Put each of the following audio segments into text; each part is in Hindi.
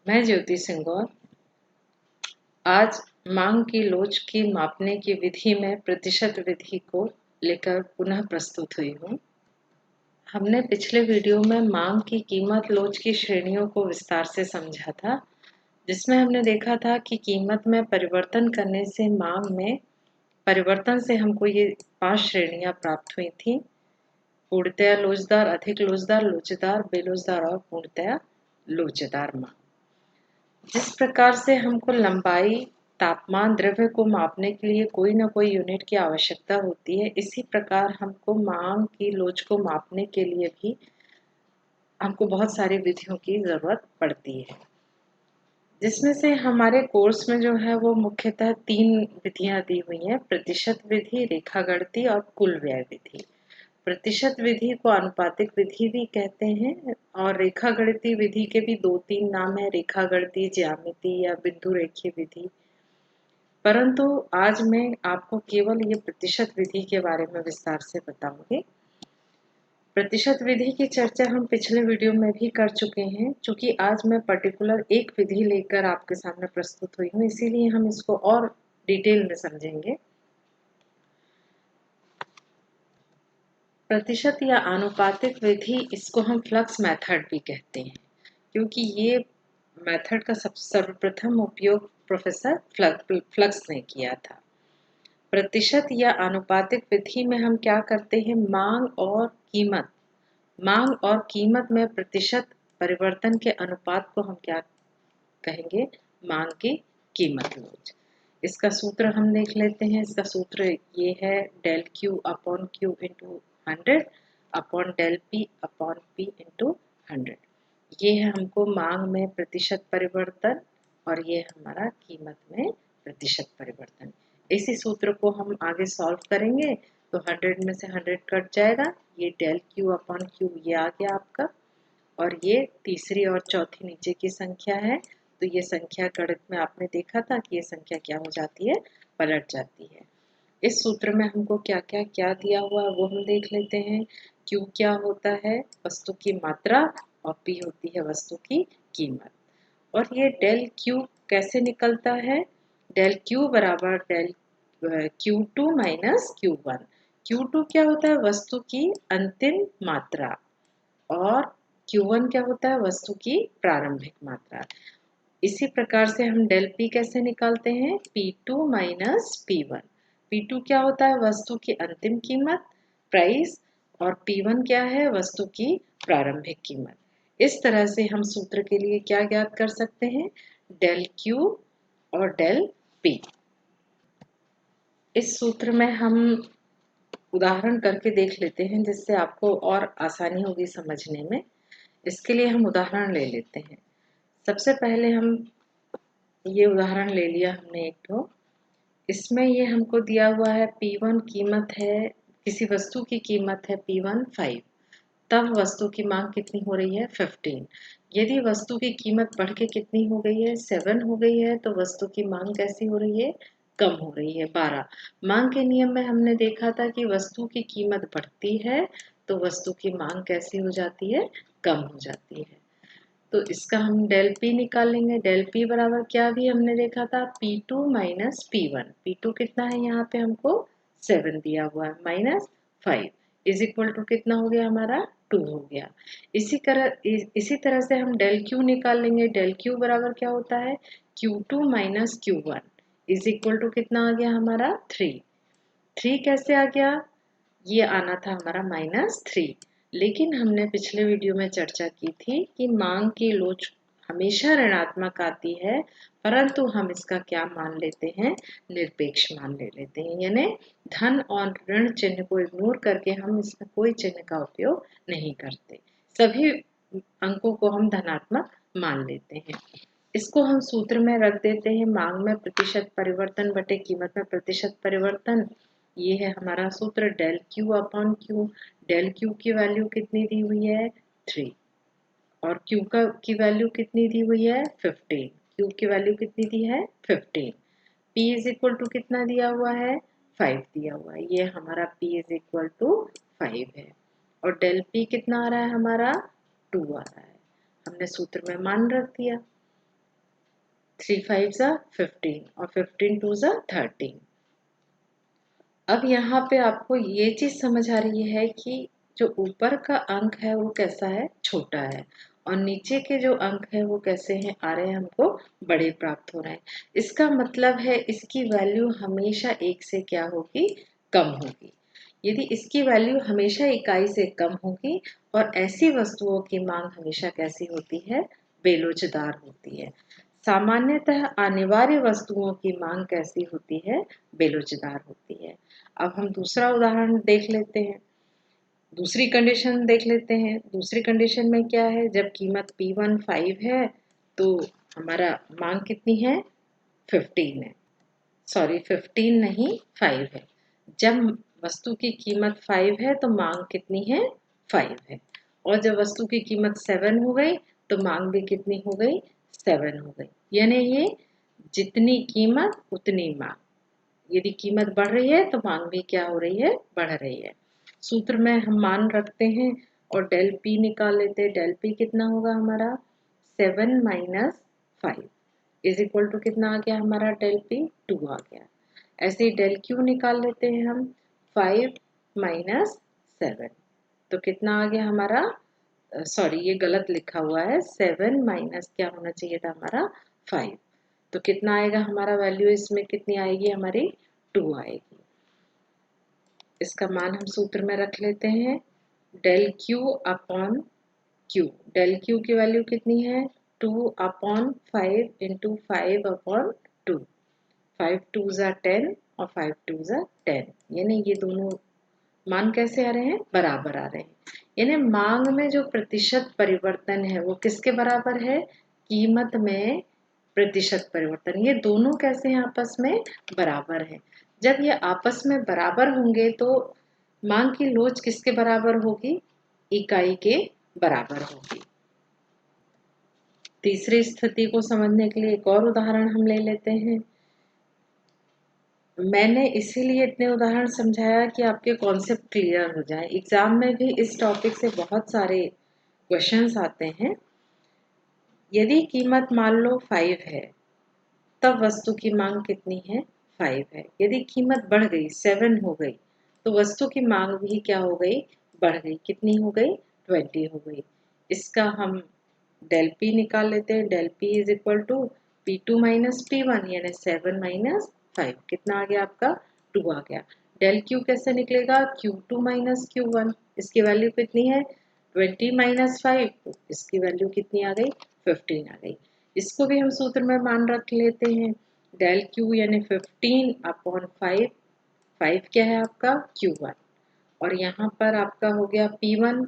मैं ज्योति सिंगौर आज मांग की लोच की मापने की विधि में प्रतिशत विधि को लेकर पुनः प्रस्तुत हुई हूँ। हमने पिछले वीडियो में मांग की कीमत लोच की श्रेणियों को विस्तार से समझा था, जिसमें हमने देखा था कि कीमत में परिवर्तन करने से मांग में परिवर्तन से हमको ये 5 श्रेणियां प्राप्त हुई थी। पूर्णतया लोचदार, अधिक लोचदार, लोचदार, बेलोचदार और पूर्णतया लोचदार मांग। जिस प्रकार से हमको लंबाई, तापमान, द्रव्य को मापने के लिए कोई ना कोई यूनिट की आवश्यकता होती है, इसी प्रकार हमको मांग की लोच को मापने के लिए भी हमको बहुत सारी विधियों की जरूरत पड़ती है, जिसमें से हमारे कोर्स में जो है वो मुख्यतः 3 विधियां दी हुई हैं: प्रतिशत विधि, रेखागणितीय और कुल व्यय विधि। प्रतिशत विधि को आनुपातिक विधि भी कहते हैं और रेखागणितीय विधि के भी 2-3 नाम है: रेखागणितीय, ज्यामितीय या बिंदु रेखीय विधि। परंतु आज मैं आपको केवल ये प्रतिशत विधि के बारे में विस्तार से बताऊंगी। प्रतिशत विधि की चर्चा हम पिछले वीडियो में भी कर चुके हैं। चूंकि आज मैं पर्टिकुलर एक विधि लेकर आपके सामने प्रस्तुत हुई हूँ, इसीलिए हम इसको और डिटेल में समझेंगे। प्रतिशत या आनुपातिक विधि, इसको हम फ्लक्स मेथड भी कहते हैं, क्योंकि ये मेथड का सर्वप्रथम उपयोग प्रोफेसर फ्लक्स ने किया था। प्रतिशत या आनुपातिक विधि में हम क्या करते हैं, मांग और कीमत में प्रतिशत परिवर्तन के अनुपात को हम क्या कहेंगे, मांग की कीमत लोच। इसका सूत्र हम देख लेते हैं। इसका सूत्र ये है: del Q upon Q into 100 upon del P upon P into 100। ये है हमको मांग में प्रतिशत परिवर्तन और ये हमारा कीमत में प्रतिशत परिवर्तन। इसी सूत्र को हम आगे सॉल्व करेंगे तो 100 में से 100 कट जाएगा, ये डेल क्यू अपॉन क्यू ये आ गया आपका, और ये तीसरी और चौथी नीचे की संख्या है। तो ये संख्या गणित में आपने देखा था कि ये संख्या क्या हो जाती है, पलट जाती है। इस सूत्र में हमको क्या दिया हुआ है वो हम देख लेते हैं। Q क्या होता है, वस्तु की मात्रा, और P होती है वस्तु की कीमत। और ये डेल Q कैसे निकलता है, डेल Q बराबर del Q2 minus Q1। Q2 क्या होता है, वस्तु की अंतिम मात्रा, और Q1 क्या होता है, वस्तु की प्रारंभिक मात्रा। इसी प्रकार से हम डेल P कैसे निकालते हैं, P2 माइनस P1। P2 क्या होता है, वस्तु की अंतिम कीमत, प्राइस, और P1 क्या है, वस्तु की प्रारंभिक कीमत। इस तरह से हम सूत्र के लिए क्या ज्ञात कर सकते हैं, डेल Q और डेल P। इस सूत्र में हम उदाहरण करके देख लेते हैं, जिससे आपको और आसानी होगी समझने में। इसके लिए हम उदाहरण ले लेते हैं। सबसे पहले हम ये उदाहरण ले लिया हमने एक तो, इसमें ये हमको दिया हुआ है P1 कीमत है, किसी वस्तु की कीमत है P1 5, तब वस्तु की मांग कितनी हो रही है, 15। यदि वस्तु की कीमत बढ़ के कितनी हो गई है, 7 हो गई है, तो वस्तु की मांग कैसी हो रही है, कम हो रही है, 12। मांग के नियम में हमने देखा था कि वस्तु की कीमत बढ़ती है तो वस्तु की मांग कैसी हो जाती है, कम हो जाती है। तो इसका हम डेल पी निकाल लेंगे। डेल पी बराबर क्या भी हमने देखा था, P2 माइनस P1। P2 कितना है, यहाँ पे हमको 7 दिया हुआ है, माइनस 5 इज इक्वल टू कितना हो गया हमारा, 2 हो गया। इसी तरह से हम डेल क्यू निकाल लेंगे। डेल क्यू बराबर क्या होता है, Q2 minus Q1 is equal to कितना आ गया हमारा, 3। 3 कैसे आ गया, ये आना था हमारा -3। लेकिन हमने पिछले वीडियो में चर्चा की थी कि मांग की लोच हमेशा ऋणात्मक आती है, परंतु हम इसका क्या मान लेते हैं, निरपेक्ष मान ले लेते हैं, यानी धन और ऋण चिन्ह को इग्नोर करके हम इसमें कोई चिन्ह का उपयोग नहीं करते, सभी अंकों को हम धनात्मक मान लेते हैं। इसको हम सूत्र में रख देते हैं, मांग में प्रतिशत परिवर्तन बटे कीमत में प्रतिशत परिवर्तन। ये है हमारा सूत्र, del Q upon Q. Del Q की वैल्यू कितनी दी हुई है, 3, और क्यू की वैल्यू कितनी दी हुई है, 15। क्यू की वैल्यू कितनी दी है, 15। P इज इक्वल टू कितना दिया हुआ है, 5 दिया हुआ है, ये हमारा P इज इक्वल टू 5 है। और डेल P कितना आ रहा है हमारा, 2 आ रहा है। हमने सूत्र में मान रख दिया। 3 5 ज़ा 15 और 15 2 ज़ा 13। अब यहाँ पे आपको ये चीज़ समझ आ रही है कि जो ऊपर का अंक है वो कैसा है, छोटा है, और नीचे के जो अंक है वो कैसे हैं, आ रहे हैं हमको बड़े प्राप्त हो रहे हैं। इसका मतलब है इसकी वैल्यू हमेशा 1 से क्या होगी, कम होगी। यदि इसकी वैल्यू हमेशा इकाई से कम होगी और ऐसी वस्तुओं की मांग हमेशा कैसी होती है, बेलोचदार होती है। सामान्यतः अनिवार्य वस्तुओं की मांग कैसी होती है, बेलोचदार होती है। अब हम दूसरा उदाहरण देख लेते हैं, दूसरी कंडीशन देख लेते हैं। दूसरी कंडीशन में क्या है, जब कीमत P1 5 है तो हमारा मांग कितनी है, 15 है। सॉरी 15 नहीं 5 है। जब वस्तु की कीमत 5 है तो मांग कितनी है, 5 है। और जब वस्तु की कीमत 7 हो गई तो मांग भी कितनी हो गई, 7 हो गई। यानी ये जितनी कीमत उतनी मांग, यदि कीमत बढ़ रही है तो मांग भी क्या हो रही है, बढ़ रही है। सूत्र में हम मान रखते हैं और डेल पी निकाल लेते हैं। डेल पी कितना होगा हमारा, 7 माइनस 5 इज इक्वल टू कितना आ गया हमारा, डेल पी 2 आ गया। ऐसे ही डेल क्यू निकाल लेते हैं हम, 5 माइनस 7 तो कितना आ गया हमारा, सॉरी ये गलत लिखा हुआ है, 7 माइनस क्या होना चाहिए था हमारा, 5। तो कितना आएगा हमारा वैल्यू, इसमें कितनी आएगी हमारी, 2 आएगी। इसका मान हम सूत्र में रख लेते हैं, del Q upon Q. Del Q की वैल्यू कितनी है, 2 अपॉन 5 इंटू 5 अपॉन 2। 5 2 ज़ा 10 और 5 2 ज़ा 10, यानी ये दोनों मान कैसे आ रहे हैं, बराबर आ रहे हैं। यानी मांग में जो प्रतिशत परिवर्तन है वो किसके बराबर है, कीमत में प्रतिशत परिवर्तन। ये दोनों कैसे हैं, आपस में बराबर है। जब ये आपस में बराबर होंगे तो मांग की लोच किसके बराबर होगी, इकाई के बराबर होगी। तीसरी स्थिति को समझने के लिए एक और उदाहरण हम ले लेते हैं। मैंने इसीलिए इतने उदाहरण समझाया कि आपके कॉन्सेप्ट क्लियर हो जाए। एग्जाम में भी इस टॉपिक से बहुत सारे क्वेश्चंस आते हैं। यदि कीमत मान लो 5 है तब वस्तु की मांग कितनी है, 5 है। यदि कीमत बढ़ गई, 7 हो गई, तो वस्तु की मांग भी क्या हो गई, बढ़ गई। कितनी हो गई, 20 हो गई। इसका हम डेल पी निकाल लेते हैं। Del P is equal to P2 minus P1 यानी 7 माइनस 5। कितना आ गया आपका, 2 आ गया। डेल क्यू कैसे निकलेगा, Q2 माइनस Q1। इसकी वैल्यू कितनी है, 20 माइनस 5, तो इसकी वैल्यू कितनी आ गई, 15 आ गई। इसको भी हम सूत्र में मान रख लेते हैं, डेल क्यू यानी 15 अपॉन 5। 5 क्या है आपका, Q1, और यहाँ पर आपका हो गया P1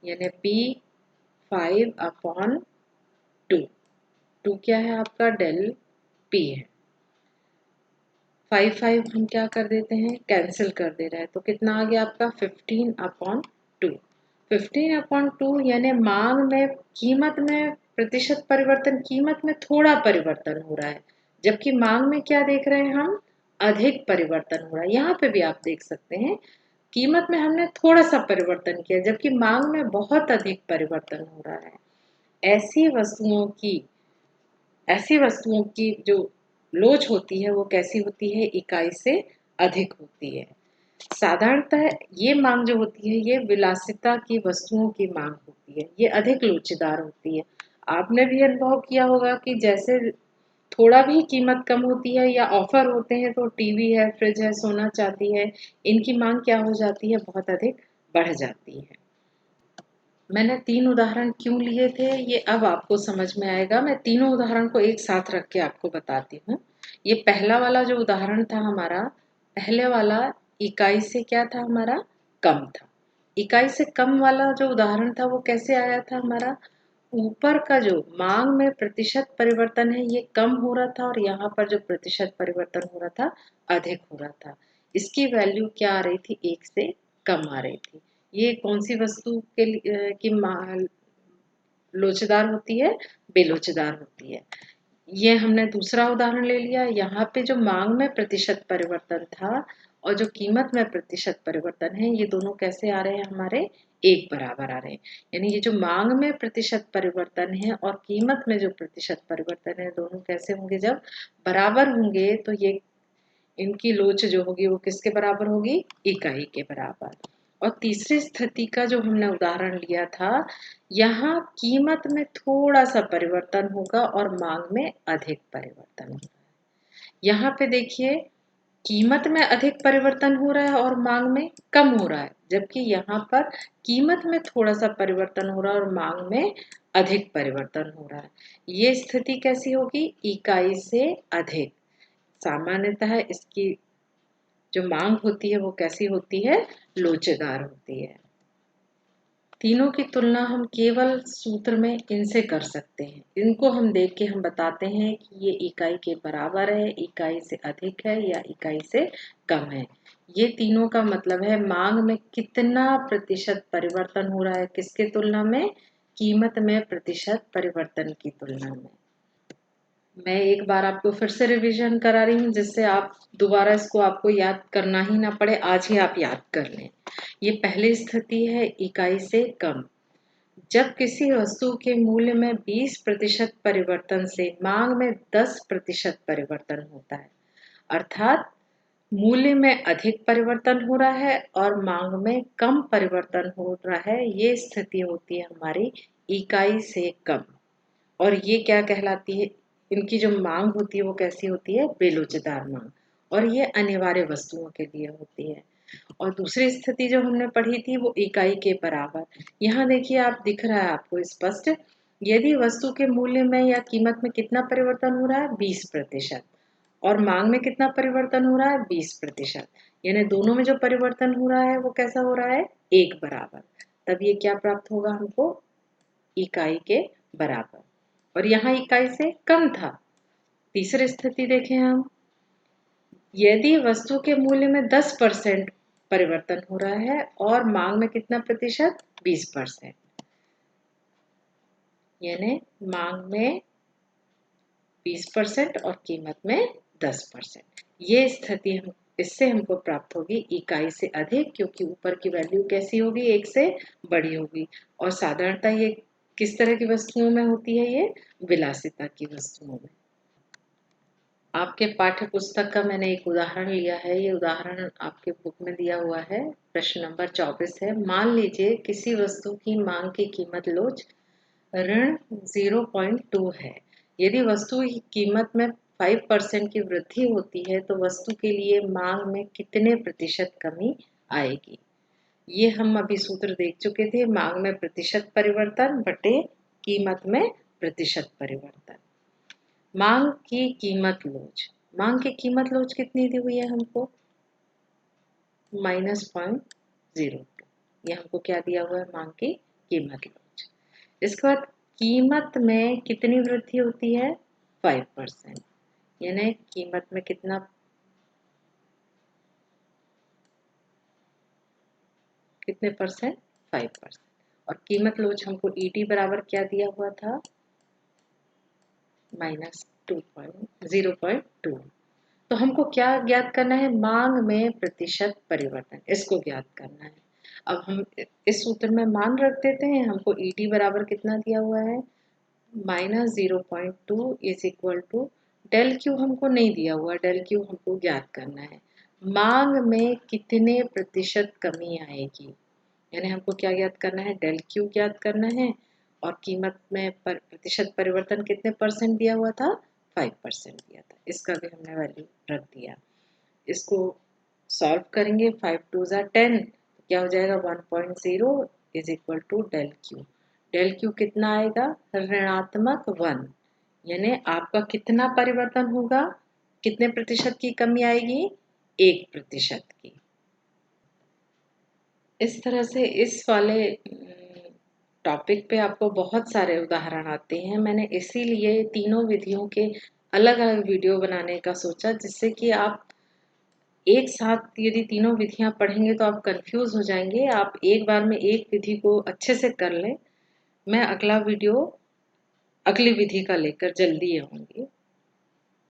यानी P5 अपॉन 2। 2 क्या है आपका, डेल P है। 5 5 हम क्या कर देते हैं, कैंसिल कर दे रहे हैं, तो कितना आ गया आपका 15 अपॉन 2। 15 अपॉन 2 यानी मांग में, कीमत में प्रतिशत परिवर्तन, कीमत में थोड़ा परिवर्तन हो रहा है, जबकि मांग में क्या देख रहे हैं हम, अधिक परिवर्तन हो रहा है। यहाँ पे भी आप देख सकते हैं कीमत में हमने थोड़ा सा परिवर्तन किया जबकि मांग में बहुत अधिक परिवर्तन हो रहा है। ऐसी वस्तुओं की जो लोच होती है वो कैसी होती है, इकाई से अधिक होती है। साधारणतः ये मांग जो होती है ये विलासिता की वस्तुओं की मांग होती है, ये अधिक लोचदार होती है। आपने भी अनुभव किया होगा कि जैसे थोड़ा भी कीमत कम होती है या ऑफर होते हैं तो टीवी है, फ्रिज है, सोना चांदी है, इनकी मांग क्या हो जाती है, बहुत अधिक बढ़ जाती है। मैंने 3 उदाहरण क्यों लिए थे ये अब आपको समझ में आएगा। मैं तीनों उदाहरण को एक साथ रख के आपको बताती हूँ। ये पहला वाला जो उदाहरण था हमारा, पहले वाला इकाई से क्या था हमारा, कम था। इकाई से कम वाला जो उदाहरण था वो कैसे आया था हमारा, ऊपर का जो मांग में प्रतिशत परिवर्तन है ये कम हो रहा था और यहाँ पर जो प्रतिशत परिवर्तन हो रहा था अधिक हो रहा था। इसकी वैल्यू क्या आ रही थी, 1 से कम आ रही थी। ये कौन सी वस्तु के की लोचदार होती है, बेलोचदार होती है। ये हमने दूसरा उदाहरण ले लिया। यहाँ पे जो मांग में प्रतिशत परिवर्तन था और जो कीमत में प्रतिशत परिवर्तन है ये दोनों कैसे आ रहे हैं हमारे, एक बराबर आ रहे हैं। यानी ये जो मांग में प्रतिशत परिवर्तन है और कीमत में जो प्रतिशत परिवर्तन है, दोनों कैसे होंगे? जब बराबर होंगे तो ये इनकी लोच जो होगी वो किसके बराबर होगी? इकाई के बराबर। और तीसरी स्थिति का जो हमने उदाहरण लिया था, यहाँ कीमत में थोड़ा सा परिवर्तन होगा और मांग में अधिक परिवर्तन होगा। यहाँ पे देखिए कीमत में अधिक परिवर्तन हो रहा है और मांग में कम हो रहा है, जबकि यहाँ पर कीमत में थोड़ा सा परिवर्तन हो रहा है और मांग में अधिक परिवर्तन हो रहा है। ये स्थिति कैसी होगी? इकाई से अधिक। सामान्यतः इसकी जो मांग होती है वो कैसी होती है? लोचेदार होती है। तीनों की तुलना हम केवल सूत्र में इनसे कर सकते हैं। इनको हम देख के हम बताते हैं कि ये इकाई के बराबर है, इकाई से अधिक है या इकाई से कम है। ये तीनों का मतलब है मांग में कितना प्रतिशत परिवर्तन हो रहा है, किसके तुलना में? कीमत में प्रतिशत परिवर्तन की तुलना में। मैं एक बार आपको फिर से रिवीजन करा रही हूँ, जिससे आप दोबारा इसको आपको याद करना ही ना पड़े, आज ही आप याद कर लें। ये पहली स्थिति है इकाई से कम। जब किसी वस्तु के मूल्य में 20% परिवर्तन से मांग में 10% परिवर्तन होता है, अर्थात मूल्य में अधिक परिवर्तन हो रहा है और मांग में कम परिवर्तन हो रहा है, ये स्थिति होती है हमारी इकाई से कम। और ये क्या कहलाती है? इनकी जो मांग होती है वो कैसी होती है? बेलोचेदार मांग। और ये अनिवार्य वस्तुओं के लिए होती है। और दूसरी स्थिति जो हमने पढ़ी थी वो इकाई के बराबर। यहाँ देखिए आप दिख रहा है आपको स्पष्ट, यदि वस्तु के मूल्य में या कीमत में कितना परिवर्तन हो रहा है? 20%। और मांग में कितना परिवर्तन हो रहा है? 20%। यानी दोनों में जो परिवर्तन हो रहा है वो कैसा हो रहा है? एक बराबर। तब ये क्या प्राप्त होगा हमको? इकाई के बराबर। और यहाँ इकाई से कम था। तीसरी स्थिति देखें हम, यदि वस्तु के मूल्य में 10% परिवर्तन हो रहा है और मांग में कितना प्रतिशत? 20%। यानी मांग में 20% और कीमत में 10%। ये स्थिति हम इससे हमको प्राप्त होगी इकाई से अधिक, क्योंकि ऊपर की वैल्यू कैसी होगी? एक से बड़ी होगी। और साधारणतः ये किस तरह की वस्तुओं में होती है? ये विलासिता की वस्तुओं में। आपके पाठ्य पुस्तक का मैंने एक उदाहरण लिया है। ये उदाहरण आपके बुक में दिया हुआ है। प्रश्न नंबर 24 है, मान लीजिए किसी वस्तु की मांग की कीमत लोच ऋण 0.2 है। यदि वस्तु की कीमत में 5% की वृद्धि होती है तो वस्तु के लिए मांग में कितने प्रतिशत कमी आएगी? ये हम अभी सूत्र देख चुके थे, मांग में प्रतिशत परिवर्तन बटे कीमत में प्रतिशत परिवर्तन। मांग की कीमत लोच, मांग की कीमत लोच कितनी दी हुई है हमको? -0.02। ये हमको क्या दिया हुआ है? मांग की कीमत लोच। इसके बाद कीमत में कितनी वृद्धि होती है? 5%। यानी कीमत में कितना कितने परसेंट? 5%। और कीमत लोच हमको ईटी बराबर क्या दिया हुआ था? -0.2। तो हमको क्या ज्ञात करना है? मांग में प्रतिशत परिवर्तन, इसको ज्ञात करना है। अब हम इस सूत्र में मान रख देते हैं। हमको ईटी बराबर कितना दिया हुआ है? -0.2 is equal to del Q हमको नहीं दिया हुआ, डेल क्यू हमको ज्ञात करना है। मांग में कितने प्रतिशत कमी आएगी, यानी हमको क्या ज्ञात करना है? डेल क्यू ज्ञात करना है। और कीमत में प्रतिशत परिवर्तन कितने परसेंट दिया हुआ था? 5% दिया था। इसका भी हमने वैल्यू रख दिया। इसको सॉल्व करेंगे, 5 2 10, तो क्या हो जाएगा? 1.0 is equal to del Q. Del Q कितना आएगा? ऋणात्मक 1। यानी आपका कितना परिवर्तन होगा? कितने प्रतिशत की कमी आएगी? 1% की। इस तरह से इस वाले टॉपिक पे आपको बहुत सारे उदाहरण आते हैं। मैंने इसीलिए तीनों विधियों के अलग अलग वीडियो बनाने का सोचा, जिससे कि आप एक साथ यदि तीनों विधियां पढ़ेंगे तो आप कंफ्यूज हो जाएंगे। आप एक बार में एक विधि को अच्छे से कर लें। मैं अगला वीडियो अगली विधि का लेकर जल्दी आऊंगी।